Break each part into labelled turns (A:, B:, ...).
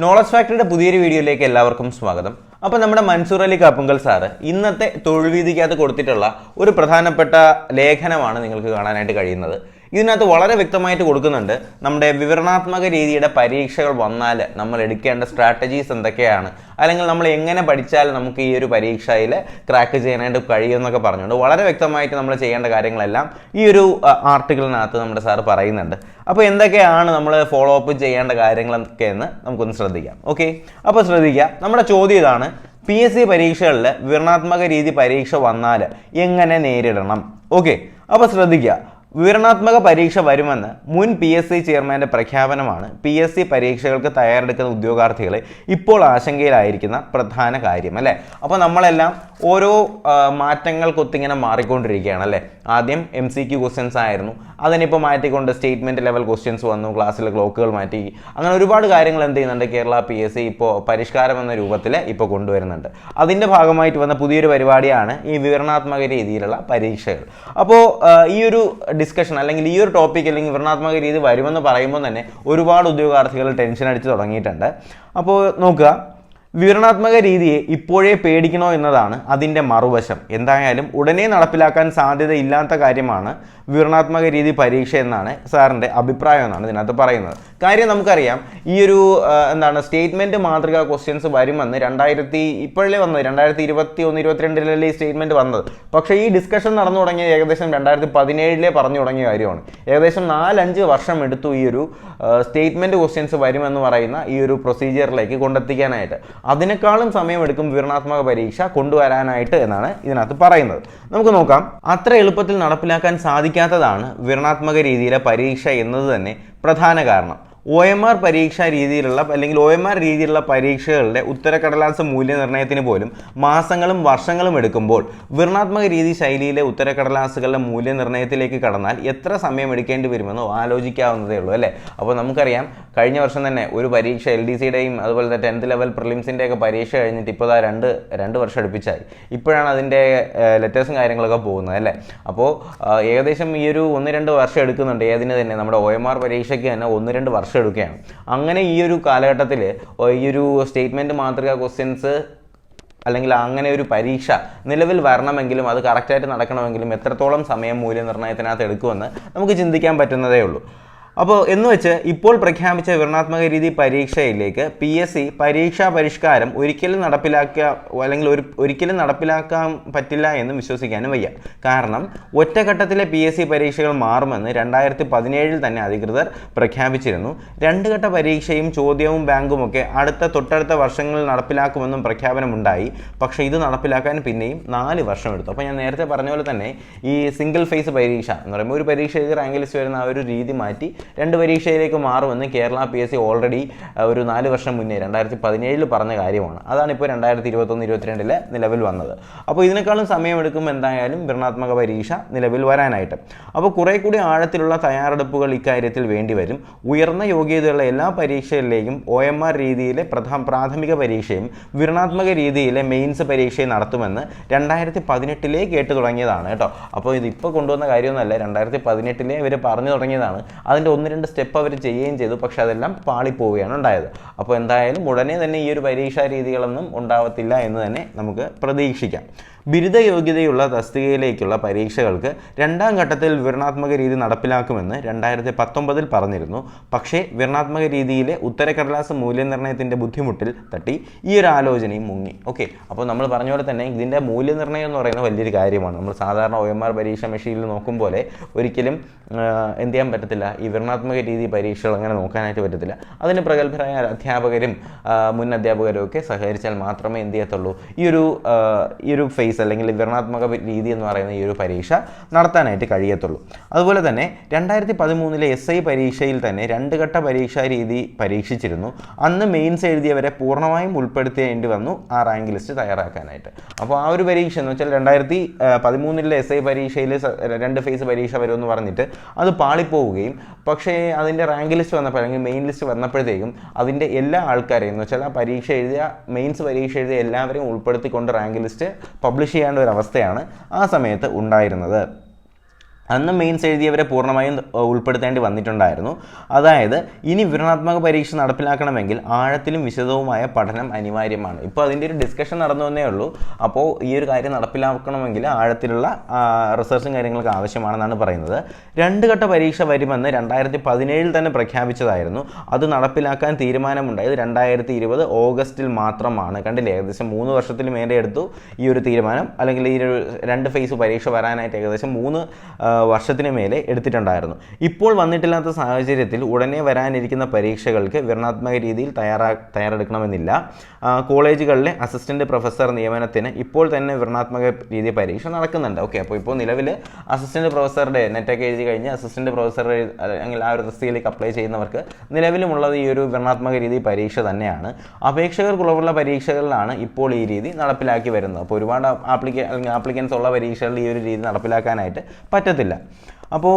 A: Knowledge ഫാക്ടറിയുടെ പുതിയൊരു വീഡിയോയിലേക്ക് എല്ലാവർക്കും സ്വാഗതം. അപ്പോൾ നമ്മുടെ മൻസൂർ അലി കപ്പുങ്കൽ സാറ് ഇന്നത്തെ തൊഴിൽ വീതിക്കകത്ത് കൊടുത്തിട്ടുള്ള ഒരു പ്രധാനപ്പെട്ട ലേഖനമാണ് നിങ്ങൾക്ക് കാണാനായിട്ട് കഴിയുന്നത്. ഇതിനകത്ത് വളരെ വ്യക്തമായിട്ട് കൊടുക്കുന്നുണ്ട് നമ്മുടെ വിവരണാത്മക രീതിയുടെ പരീക്ഷകൾ വന്നാൽ നമ്മൾ എടുക്കേണ്ട സ്ട്രാറ്റജീസ് എന്തൊക്കെയാണ്, അല്ലെങ്കിൽ നമ്മൾ എങ്ങനെ പഠിച്ചാൽ നമുക്ക് ഈ ഒരു പരീക്ഷയിൽ ക്രാക്ക് ചെയ്യാനായിട്ട് കഴിയുമെന്നൊക്കെ പറഞ്ഞുകൊണ്ട് വളരെ വ്യക്തമായിട്ട് നമ്മൾ ചെയ്യേണ്ട കാര്യങ്ങളെല്ലാം ഈ ഒരു ആർട്ടിക്കിളിനകത്ത് നമ്മുടെ സാറ് പറയുന്നുണ്ട്. അപ്പോൾ എന്തൊക്കെയാണ് നമ്മൾ ഫോളോ അപ്പ് ചെയ്യേണ്ട കാര്യങ്ങളൊക്കെ എന്ന് നമുക്കൊന്ന് ശ്രദ്ധിക്കാം. ഓക്കെ, അപ്പോൾ ശ്രദ്ധിക്കുക. നമ്മുടെ ചോദ്യം ഇതാണ്: PSC പരീക്ഷകളിൽ വിവരണാത്മക രീതി പരീക്ഷ വന്നാൽ എങ്ങനെ നേരിടണം? ഓക്കെ, അപ്പോൾ ശ്രദ്ധിക്കുക. വിവരണാത്മക പരീക്ഷ വരുമെന്ന് മുൻ PSC ചെയർമാൻ്റെ പ്രഖ്യാപനമാണ് PSC പരീക്ഷകൾക്ക് തയ്യാറെടുക്കുന്ന ഉദ്യോഗാർത്ഥികളെ ഇപ്പോൾ ആശങ്കയിലായിരിക്കുന്ന പ്രധാന കാര്യം, അല്ലേ? അപ്പോൾ നമ്മളെല്ലാം ഓരോ മാറ്റങ്ങൾക്കൊത്തിങ്ങനെ മാറിക്കൊണ്ടിരിക്കുകയാണ്, അല്ലേ? ആദ്യം MCQ ക്വസ്റ്റ്യൻസ് ആയിരുന്നു, അതിനിപ്പോൾ മാറ്റിക്കൊണ്ട് സ്റ്റേറ്റ്മെൻറ്റ് ലെവൽ ക്വസ്റ്റ്യൻസ് വന്നു, ക്ലാസ്സിലെ ക്ലോക്കുകൾ മാറ്റി, അങ്ങനെ ഒരുപാട് കാര്യങ്ങൾ എന്ത് ചെയ്യുന്നുണ്ട് കേരള PSC ഇപ്പോൾ പരിഷ്കാരം എന്ന രൂപത്തിൽ ഇപ്പോൾ കൊണ്ടുവരുന്നുണ്ട്. അതിൻ്റെ ഭാഗമായിട്ട് വന്ന പുതിയൊരു പരിപാടിയാണ് ഈ വിവരണാത്മക രീതിയിലുള്ള പരീക്ഷകൾ. അപ്പോൾ ഈ ഒരു ഡിസ്കഷൻ അല്ലെങ്കിൽ ഈ ഒരു ടോപ്പിക് അല്ലെങ്കിൽ വിവരണാത്മക രീതി വരുമെന്ന് പറയുമ്പോൾ തന്നെ ഒരുപാട് ഉദ്യോഗാർത്ഥികൾ ടെൻഷൻ അടിച്ച് തുടങ്ങിയിട്ടുണ്ട്. അപ്പോൾ നോക്കുക, വിവരണാത്മക രീതിയെ ഇപ്പോഴേ പേടിക്കണോ എന്നതാണ് അതിൻ്റെ മറുവശം. എന്തായാലും ഉടനെ നടപ്പിലാക്കാൻ സാധ്യതയില്ലാത്ത കാര്യമാണ് വിവരണാത്മക രീതി പരീക്ഷ എന്നാണ് സാറിൻ്റെ അഭിപ്രായം എന്നാണ് ഇതിനകത്ത് പറയുന്നത്. കാര്യം നമുക്കറിയാം, ഈ ഒരു സ്റ്റേറ്റ്മെൻറ്റ് മാതൃക ക്വസ്റ്റ്യൻസ് വരുമെന്ന് ഇപ്പോഴേ വന്നത് 2021-22 ഈ സ്റ്റേറ്റ്മെൻറ്റ് വന്നത്. പക്ഷേ ഈ ഡിസ്കഷൻ നടന്നു തുടങ്ങിയത് ഏകദേശം 2017 പറഞ്ഞു തുടങ്ങിയ കാര്യമാണ്. ഏകദേശം 4-5 വർഷം എടുത്തു ഈ ഒരു സ്റ്റേറ്റ്മെൻറ്റ് ക്വസ്റ്റ്യൻസ് വരുമെന്ന് പറയുന്ന ഈ ഒരു പ്രൊസീജിയറിലേക്ക് കൊണ്ടെത്തിക്കാനായിട്ട്. അതിനേക്കാളും സമയമെടുക്കും വിവരണാത്മക പരീക്ഷ കൊണ്ടുവരാനായിട്ട് എന്നാണ് ഇതിനകത്ത് പറയുന്നത്. നമുക്ക് നോക്കാം. അത്ര എളുപ്പത്തിൽ നടപ്പിലാക്കാൻ സാധിക്കാത്തതാണ് വിവരണാത്മക രീതിയിലെ പരീക്ഷ എന്നത് തന്നെ പ്രധാന കാരണം. OMR പരീക്ഷാ രീതിയിലുള്ള അല്ലെങ്കിൽ OMR രീതിയിലുള്ള പരീക്ഷകളുടെ ഉത്തരക്കടലാസ് മൂല്യനിർണ്ണയത്തിന് പോലും മാസങ്ങളും വർഷങ്ങളും എടുക്കുമ്പോൾ വിവരണാത്മക രീതി ശൈലിയിലെ ഉത്തരക്കടലാസുകളുടെ മൂല്യനിർണ്ണയത്തിലേക്ക് കടന്നാൽ എത്ര സമയം എടുക്കേണ്ടി വരുമെന്നോ ആലോചിക്കാവുന്നതേ ഉള്ളൂ, അല്ലേ? അപ്പോൾ നമുക്കറിയാം, കഴിഞ്ഞ വർഷം തന്നെ ഒരു പരീക്ഷ LDCയുടെയും അതുപോലെ തന്നെ 10th ലെവൽ പ്രിലിംസിൻ്റെയൊക്കെ പരീക്ഷ കഴിഞ്ഞിട്ട് ഇപ്പോൾ രണ്ട് വർഷം അടുപ്പിച്ചായി. ഇപ്പോഴാണ് അതിൻ്റെ ലെറ്റേഴ്സും കാര്യങ്ങളൊക്കെ പോകുന്നത്, അല്ലേ? അപ്പോൾ ഏകദേശം ഈ ഒരു 1-2 വർഷം എടുക്കുന്നുണ്ട്. ഏതിന് തന്നെ നമ്മുടെ OMR പരീക്ഷയ്ക്ക് തന്നെ 1-2 വർഷം എടുക്കുകയാണ്. അങ്ങനെ ഈ ഒരു കാലഘട്ടത്തിൽ ഈ ഒരു സ്റ്റേറ്റ്മെൻറ്റ് മാതൃക ക്വസ്റ്റ്യൻസ് അല്ലെങ്കിൽ അങ്ങനെ ഒരു പരീക്ഷ നിലവിൽ വരണമെങ്കിലും അത് കറക്റ്റായിട്ട് നടക്കണമെങ്കിലും എത്രത്തോളം സമയം മൂല്യനിർണ്ണയത്തിനകത്ത് എടുക്കുമെന്ന് നമുക്ക് ചിന്തിക്കാൻ പറ്റുന്നതേ ഉള്ളൂ. അപ്പോൾ എന്ന് വെച്ച് ഇപ്പോൾ പ്രഖ്യാപിച്ച വിവരണാത്മക രീതി പരീക്ഷയിലേക്ക് PSC പരീക്ഷാ പരിഷ്കാരം ഒരിക്കലും നടപ്പിലാക്കാൻ പറ്റില്ല എന്ന് വിശ്വസിക്കാനും വയ്യ. കാരണം ഒറ്റഘട്ടത്തിലെ PSC പരീക്ഷകൾ മാറുമെന്ന് 2017 തന്നെ അധികൃതർ പ്രഖ്യാപിച്ചിരുന്നു. 2 ഘട്ട പരീക്ഷയും ചോദ്യവും ബാങ്കുമൊക്കെ തൊട്ടടുത്ത വർഷങ്ങളിൽ നടപ്പിലാക്കുമെന്നും പ്രഖ്യാപനമുണ്ടായി. പക്ഷേ ഇത് നടപ്പിലാക്കാൻ പിന്നെയും 4 വർഷം എടുത്തു. അപ്പോൾ ഞാൻ നേരത്തെ പറഞ്ഞ പോലെ തന്നെ ഈ സിംഗിൾ ഫേസ് പരീക്ഷ എന്ന് പറയുമ്പോൾ ഒരു പരീക്ഷ എഴുതി റാങ്ക് ലിസ്റ്റ് വരുന്ന ആ ഒരു രീതി മാറ്റി 2 പരീക്ഷയിലേക്ക് മാറുമെന്ന് കേരള PSC ഓൾറെഡി ഒരു 4 വർഷം മുന്നേ 2017 പറഞ്ഞ കാര്യമാണ്. അതാണിപ്പോൾ 2021-22 നിലവിൽ വന്നത്. അപ്പോൾ ഇതിനേക്കാളും സമയമെടുക്കും എന്തായാലും വിവരണാത്മക പരീക്ഷ നിലവിൽ വരാനായിട്ട്. അപ്പോൾ കുറേ കൂടി ആഴത്തിലുള്ള തയ്യാറെടുപ്പുകൾ ഇക്കാര്യത്തിൽ വേണ്ടിവരും. ഉയർന്ന യോഗ്യതയുള്ള എല്ലാ പരീക്ഷകളിലേക്കും OMR രീതിയിലെ പ്രാഥമിക പരീക്ഷയും വിവരണാത്മക രീതിയിലെ മെയിൻസ് പരീക്ഷയും നടത്തുമെന്ന് 2018 കേട്ടു തുടങ്ങിയതാണ് കേട്ടോ. അപ്പോൾ ഇതിപ്പോൾ കൊണ്ടുവന്ന കാര്യമൊന്നുമല്ല, 2018 ഇവർ പറഞ്ഞു തുടങ്ങിയതാണ്. അതിൻ്റെ 1-2 സ്റ്റെപ്പ് അവർ ചെയ്യുകയും ചെയ്തു. പക്ഷെ അതെല്ലാം പാളിപ്പോവുകയാണ് ഉണ്ടായത്. അപ്പോൾ എന്തായാലും ഉടനെ തന്നെ ഈ ഒരു പരീക്ഷാ രീതികളൊന്നും ഉണ്ടാവത്തില്ല എന്ന് തന്നെ നമുക്ക് പ്രതീക്ഷിക്കാം. ബിരുദ യോഗ്യതയുള്ള തസ്തികയിലേക്കുള്ള പരീക്ഷകൾക്ക് 2ാം ഘട്ടത്തിൽ വിവരണാത്മക രീതി നടപ്പിലാക്കുമെന്ന് 2019 പറഞ്ഞിരുന്നു. പക്ഷേ വിവരണാത്മക രീതിയിലെ ഉത്തരക്കടലാസ് മൂല്യനിർണ്ണയത്തിൻ്റെ ബുദ്ധിമുട്ടിൽ തട്ടി ഈ ഒരു ആലോചനയും മുങ്ങി. ഓക്കെ, അപ്പോൾ നമ്മൾ പറഞ്ഞ പോലെ തന്നെ ഇതിൻ്റെ മൂല്യനിർണ്ണയം എന്ന് പറയുന്നത് വലിയൊരു കാര്യമാണ്. നമ്മൾ സാധാരണ OMR പരീക്ഷ മെഷീനിൽ നോക്കും പോലെ ഒരിക്കലും എന്ത് ചെയ്യാൻ പറ്റത്തില്ല, ഈ വിവരണാത്മക രീതി പരീക്ഷകൾ അങ്ങനെ നോക്കാനായിട്ട് പറ്റത്തില്ല. അതിന് പ്രഗത്ഭരായ അധ്യാപകരും മുൻ അധ്യാപകരും ഒക്കെ സഹകരിച്ചാൽ മാത്രമേ എന്ത് ചെയ്യത്തുള്ളൂ ഈ ഒരു ഫേസ് അല്ലെങ്കിൽ വിവരണാത്മക രീതി എന്ന് പറയുന്ന ഈ ഒരു പരീക്ഷ നടത്താനായിട്ട് കഴിയത്തുള്ളൂ. അതുപോലെ തന്നെ 2013 SI പരീക്ഷയിൽ തന്നെ 2 ഘട്ട പരീക്ഷാ രീതി പരീക്ഷിച്ചിരുന്നു. അന്ന് മെയിൻസ് എഴുതിയവരെ പൂർണ്ണമായും ഉൾപ്പെടുത്തേണ്ടി വന്നു ആ റാങ്ക് ലിസ്റ്റ് തയ്യാറാക്കാനായിട്ട്. അപ്പോൾ ആ ഒരു പരീക്ഷ എന്ന് വെച്ചാൽ 2013 SI പരീക്ഷയിൽ 2 ഫേസ് പരീക്ഷ വരുമെന്ന് പറഞ്ഞിട്ട് അത് പാളിപ്പോവുകയും, പക്ഷേ അതിൻ്റെ റാങ്ക് ലിസ്റ്റ് വന്നപ്പോൾ അല്ലെങ്കിൽ മെയിൻ ലിസ്റ്റ് വന്നപ്പോഴത്തേക്കും അതിൻ്റെ എല്ലാ ആൾക്കാരെയും എന്ന് വെച്ചാൽ ആ മെയിൻസ് പരീക്ഷ എഴുതിയ എല്ലാവരെയും ഉൾപ്പെടുത്തിക്കൊണ്ട് റാങ്ക് ലിസ്റ്റ് പബ്ലിഷ് ചെയ്യേണ്ട ഒരു അവസ്ഥയാണ് ആ സമയത്ത് ഉണ്ടായിരുന്നത്. അന്ന് മെയിൻസ് എഴുതിയവരെ പൂർണ്ണമായും ഉൾപ്പെടുത്തേണ്ടി വന്നിട്ടുണ്ടായിരുന്നു. അതായത് ഇനി വിവരണാത്മക പരീക്ഷ നടപ്പിലാക്കണമെങ്കിൽ ആഴത്തിലും വിശദവുമായ പഠനം അനിവാര്യമാണ്. ഇപ്പോൾ അതിൻ്റെ ഒരു ഡിസ്കഷൻ നടന്നു വന്നേ ഉള്ളൂ. അപ്പോൾ ഈ ഒരു കാര്യം നടപ്പിലാക്കണമെങ്കിൽ ആഴത്തിലുള്ള റിസർച്ചും കാര്യങ്ങളൊക്കെ ആവശ്യമാണെന്നാണ് പറയുന്നത്. 2 ഘട്ട പരീക്ഷ വരുമെന്ന് 2017 തന്നെ പ്രഖ്യാപിച്ചതായിരുന്നു. അത് നടപ്പിലാക്കാൻ തീരുമാനമുണ്ടായത് 2020 ഓഗസ്റ്റിൽ മാത്രമാണ്. കണ്ടില്ലേ, ഏകദേശം 3 വർഷത്തിൽ മേലെ എടുത്തു ഈ ഒരു തീരുമാനം, അല്ലെങ്കിൽ ഈ ഒരു 2 ഫേസ് പരീക്ഷ വരാനായിട്ട് ഏകദേശം 3 വർഷത്തിന് മേലെ എടുത്തിട്ടുണ്ടായിരുന്നു. ഇപ്പോൾ വന്നിട്ടില്ലാത്ത സാഹചര്യത്തിൽ ഉടനെ വരാനിരിക്കുന്ന പരീക്ഷകൾക്ക് വിവരണാത്മക രീതിയിൽ തയ്യാറെടുക്കണമെന്നില്ല. കോളേജുകളിലെ അസിസ്റ്റന്റ് പ്രൊഫസർ നിയമനത്തിന് ഇപ്പോൾ തന്നെ വിവരണാത്മക രീതി പരീക്ഷ നടക്കുന്നുണ്ട്. ഓക്കെ, അപ്പോൾ ഇപ്പോൾ നിലവിൽ അസിസ്റ്റന്റ് പ്രൊഫസറുടെ നെറ്റൊക്കെ എഴുതി കഴിഞ്ഞ് അസിസ്റ്റന്റ് പ്രൊഫസർ അല്ലെങ്കിൽ ആ ഒരു തസ്തികയിലേക്ക് അപ്ലൈ ചെയ്യുന്നവർക്ക് നിലവിലുമുള്ളത് ഈ ഒരു വിവരണാത്മക രീതി പരീക്ഷ തന്നെയാണ്. അപേക്ഷകർക്കുള്ള പരീക്ഷകളിലാണ് ഇപ്പോൾ ഈ രീതി നടപ്പിലാക്കി വരുന്നത്. അപ്പോൾ ഒരുപാട് ആപ്ലിക്കൻസ് ഉള്ള പരീക്ഷകളിൽ ഈ ഒരു രീതി നടപ്പിലാക്കാനായിട്ട് പറ്റത്തില്ല. അപ്പോൾ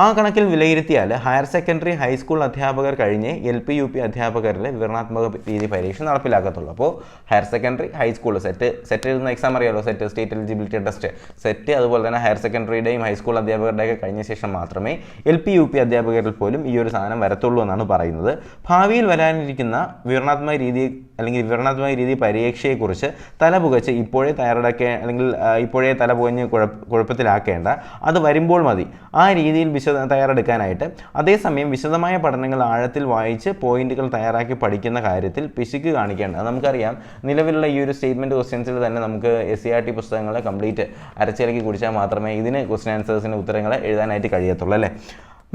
A: ആ കണക്കിൽ വിലയിരുത്തിയാൽ ഹയർ സെക്കൻഡറി ഹൈസ്കൂൾ അധ്യാപകർ കഴിഞ്ഞ് LP UP അധ്യാപകരിലെ വിവരണാത്മക രീതി പരീക്ഷ നടപ്പിലാക്കത്തുള്ളൂ. അപ്പോൾ ഹയർ സെക്കൻഡറി ഹൈസ്കൂൾ സെറ്റ് എഴുതുന്ന എക്സാം അറിയാമല്ലോ, സ്റ്റേറ്റ് എലിജിബിലിറ്റി ടെസ്റ്റ്, അതുപോലെ തന്നെ ഹയർ സെക്കൻഡറിയുടെയും ഹൈസ്കൂൾ അധ്യാപകരുടെയൊക്കെ കഴിഞ്ഞ ശേഷം മാത്രമേ LP UP അധ്യാപകരിൽ പോലും ഈ ഒരു സാധനം വരത്തുള്ളൂ എന്നാണ് പറയുന്നത്. ഭാവിയിൽ വരാനിരിക്കുന്ന വിവരണാത്മക രീതി പരീക്ഷയെക്കുറിച്ച് തലപുകച്ച് ഇപ്പോഴേ തലപുകഞ്ഞ് കുഴപ്പത്തിലാക്കേണ്ട, അത് വരുമ്പോൾ മതി ആ രീതിയിൽ തയ്യാറെടുക്കാനായിട്ട്. അതേസമയം വിശദമായ പഠനങ്ങൾ ആഴത്തിൽ വായിച്ച് പോയിന്റുകൾ തയ്യാറാക്കി പഠിക്കുന്ന കാര്യത്തിൽ പിശുക്ക് കാണിക്കേണ്ട. നമുക്കറിയാം, നിലവിലുള്ള ഈ ഒരു സ്റ്റേറ്റ്മെൻറ്റ് ക്വസ്റ്റ്യൻസിൽ തന്നെ നമുക്ക് SCERT പുസ്തകങ്ങളെ കംപ്ലീറ്റ് അരച്ചിലക്കി കുടിച്ചാൽ മാത്രമേ ഇതിന് ക്വസ്റ്റ്യൻ ആൻസേഴ്സിൻ്റെ ഉത്തരങ്ങൾ എഴുതാനായിട്ട് കഴിയത്തുള്ളൂ അല്ലേ.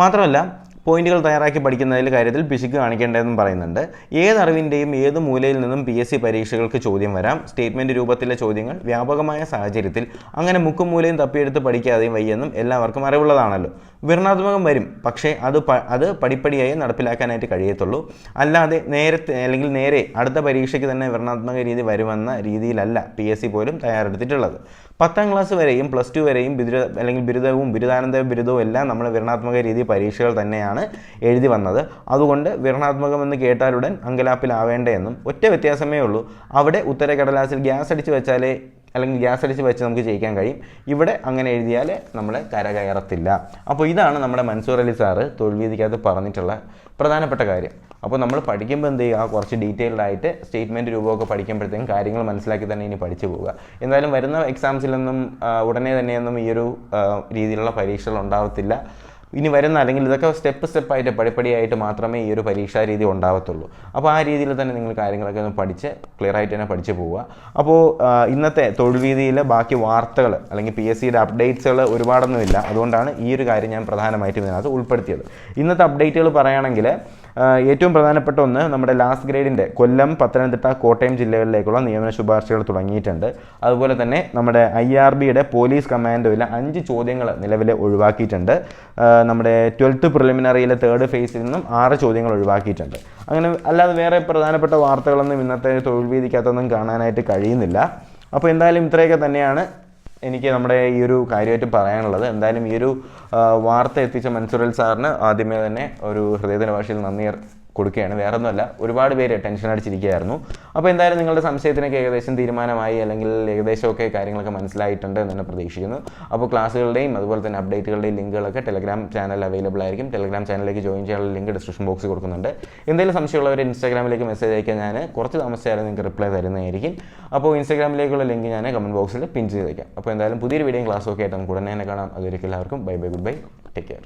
A: മാത്രമല്ല പോയിന്റുകൾ തയ്യാറാക്കി പഠിക്കുന്നതിൽ കാര്യത്തിൽ പിശുക്ക് കാണിക്കേണ്ടതെന്നും പറയുന്നുണ്ട്. ഏതറിവിൻ്റെയും ഏത് മൂലയിൽ നിന്നും PSC പരീക്ഷകൾക്ക് ചോദ്യം വരാം. സ്റ്റേറ്റ്മെൻറ്റ് രൂപത്തിലെ ചോദ്യങ്ങൾ വ്യാപകമായ സാഹചര്യത്തിൽ അങ്ങനെ മുക്കും മൂലയും തപ്പിയെടുത്ത് പഠിക്കാതെയും വയ്യെന്നും എല്ലാവർക്കും അറിവുള്ളതാണല്ലോ. വിവരണാത്മകം വരും, പക്ഷേ അത് പടിപ്പടിയായി നടപ്പിലാക്കാനായിട്ട് കഴിയത്തുള്ളൂ. അല്ലാതെ നേരെ അടുത്ത പരീക്ഷയ്ക്ക് തന്നെ വിവരണാത്മക രീതി വരുമെന്ന രീതിയിലല്ല PSC പോലും തയ്യാറെടുത്തിട്ടുള്ളത്. 10ാം ക്ലാസ് വരെയും +2 വരെയും ബിരുദവും ബിരുദാനന്തര ബിരുദവും എല്ലാം നമ്മൾ വിവരണാത്മക രീതി പരീക്ഷകൾ തന്നെയാണ് എഴുതി വന്നത്. അതുകൊണ്ട് വിവരണാത്മകം എന്ന് കേട്ടാലുടൻ അങ്കലാപ്പിലാവേണ്ടതെന്നും ഒറ്റ വ്യത്യാസമേ ഉള്ളൂ. അവിടെ ഉത്തരക്കടലാസിൽ ഗ്യാസ് അടിച്ച് വെച്ച് നമുക്ക് ജയിക്കാൻ കഴിയും. ഇവിടെ അങ്ങനെ എഴുതിയാൽ നമ്മളെ കരകയറത്തില്ല. അപ്പോൾ ഇതാണ് നമ്മുടെ മൻസൂർ അലി സാറ് തൊഴിൽവീതിക്കകത്ത് പറഞ്ഞിട്ടുള്ള പ്രധാനപ്പെട്ട കാര്യം. അപ്പോൾ നമ്മൾ പഠിക്കുമ്പോൾ എന്ത് ചെയ്യുക, കുറച്ച് ഡീറ്റെയിൽഡ് ആയിട്ട് സ്റ്റേറ്റ്മെൻറ്റ് രൂപമൊക്കെ പഠിക്കുമ്പോഴത്തേക്കും കാര്യങ്ങൾ മനസ്സിലാക്കി തന്നെ ഇനി പഠിച്ചു പോവുക. എന്തായാലും വരുന്ന എക്സാംസിലൊന്നും ഉടനെ തന്നെയൊന്നും ഈ ഒരു രീതിയിലുള്ള പരീക്ഷകൾ ഉണ്ടാവത്തില്ല. ഇനി വരുന്ന, അല്ലെങ്കിൽ ഇതൊക്കെ സ്റ്റെപ്പായിട്ട് പടിപ്പടിയായിട്ട് മാത്രമേ ഈ ഒരു പരീക്ഷാ രീതി ഉണ്ടാവത്തുള്ളൂ. അപ്പോൾ ആ രീതിയിൽ തന്നെ നിങ്ങൾ കാര്യങ്ങളൊക്കെ ഒന്ന് പഠിച്ച് ക്ലിയറായിട്ട് തന്നെ പഠിച്ചു പോവുക. അപ്പോൾ ഇന്നത്തെ തൊഴിൽവീതിയിലെ ബാക്കി വാർത്തകൾ അല്ലെങ്കിൽ PSCയുടെ അപ്ഡേറ്റ്സുകൾ ഒരുപാടൊന്നുമില്ല. അതുകൊണ്ടാണ് ഈ ഒരു കാര്യം ഞാൻ പ്രധാനമായിട്ടും ഇതിനകത്ത് ഉൾപ്പെടുത്തിയത്. ഇന്നത്തെ അപ്ഡേറ്റുകൾ പറയുകയാണെങ്കിൽ ഏറ്റവും പ്രധാനപ്പെട്ട ഒന്ന്, നമ്മുടെ ലാസ്റ്റ് ഗ്രേഡിൻ്റെ കൊല്ലം, പത്തനംതിട്ട, കോട്ടയം ജില്ലകളിലേക്കുള്ള നിയമന ശുപാർശകൾ തുടങ്ങിയിട്ടുണ്ട്. അതുപോലെ തന്നെ നമ്മുടെ IRBയുടെ പോലീസ് കമാൻഡോയിലെ 5 ചോദ്യങ്ങൾ നിലവിൽ ഒഴിവാക്കിയിട്ടുണ്ട്. നമ്മുടെ 12th പ്രിലിമിനറിയിലെ 3rd ഫേസിൽ നിന്നും 6 ചോദ്യങ്ങൾ ഒഴിവാക്കിയിട്ടുണ്ട്. അങ്ങനെ അല്ലാതെ വേറെ പ്രധാനപ്പെട്ട വാർത്തകളൊന്നും ഇന്നത്തെ തൊഴിൽവീതിക്കകത്തൊന്നും കാണാനായിട്ട് കഴിയുന്നില്ല. അപ്പോൾ എന്തായാലും ഇത്രയൊക്കെ തന്നെയാണ് എനിക്ക് നമ്മുടെ ഈ ഒരു കാര്യമായിട്ട് പറയാനുള്ളത്. എന്തായാലും ഈ ഒരു വാർത്ത എത്തിച്ച മൻസൂർ അലി സാറിന് ആദ്യമേ തന്നെ ഒരു ഹൃദയത്തിൻ്റെ ഭാഷയിൽ നന്ദി കൊടുക്കുകയാണ്. വേറെ ഒന്നുമല്ല, ഒരുപാട് പേര് ടെൻഷൻ അടിച്ചിരിക്കുകയായിരുന്നു. അപ്പോൾ എന്തായാലും നിങ്ങളുടെ സംശയത്തിനൊക്കെ ഏകദേശം തീരുമാനമായി, അല്ലെങ്കിൽ ഏകദേശമൊക്കെ കാര്യങ്ങളൊക്കെ മനസ്സിലായിട്ടുണ്ട് എന്ന് തന്നെ പ്രതീക്ഷിക്കുന്നു. അപ്പോൾ ക്ലാസ്സുകളുടെയും അതുപോലെ തന്നെ അപ്ഡേറ്റുകളുടെയും ലിങ്കുകളൊക്കെ ടെലഗ്രാം ചാനൽ അവൈലബിൾ ആയിരിക്കും. ടെലഗ്രാം ചാനലിലേക്ക് ജോയിൻ ചെയ്യാനുള്ള ലിങ്ക് ഡിസ്ക്രിപ്ഷൻ ബോക്സിൽ കൊടുക്കുന്നുണ്ട്. എന്തെങ്കിലും സംശയമുള്ളവർ ഇൻസ്റ്റാഗ്രാമിലേക്ക് മെസ്സേജ് അയക്കാൻ ഞാൻ കുറച്ച് താമസിച്ചാലും നിങ്ങൾക്ക് റിപ്ലൈ തരുന്നതായിരിക്കും. അപ്പോൾ ഇൻസ്റ്റാഗ്രാമിലേക്കുള്ള ലിങ്ക് ഞാൻ കമൻറ്റ് ബോക്സിൽ പിൻ ചെയ്തേക്കാം. അപ്പോൾ എന്തായാലും പുതിയൊരു വീഡിയോയും ക്ലാസ്സൊക്കെ ആയിട്ട് നമുക്ക് ഉടനെ തന്നെ കാണാം. അതുവരെയ്ക്കും എല്ലാവർക്കും bye, good bye, take care.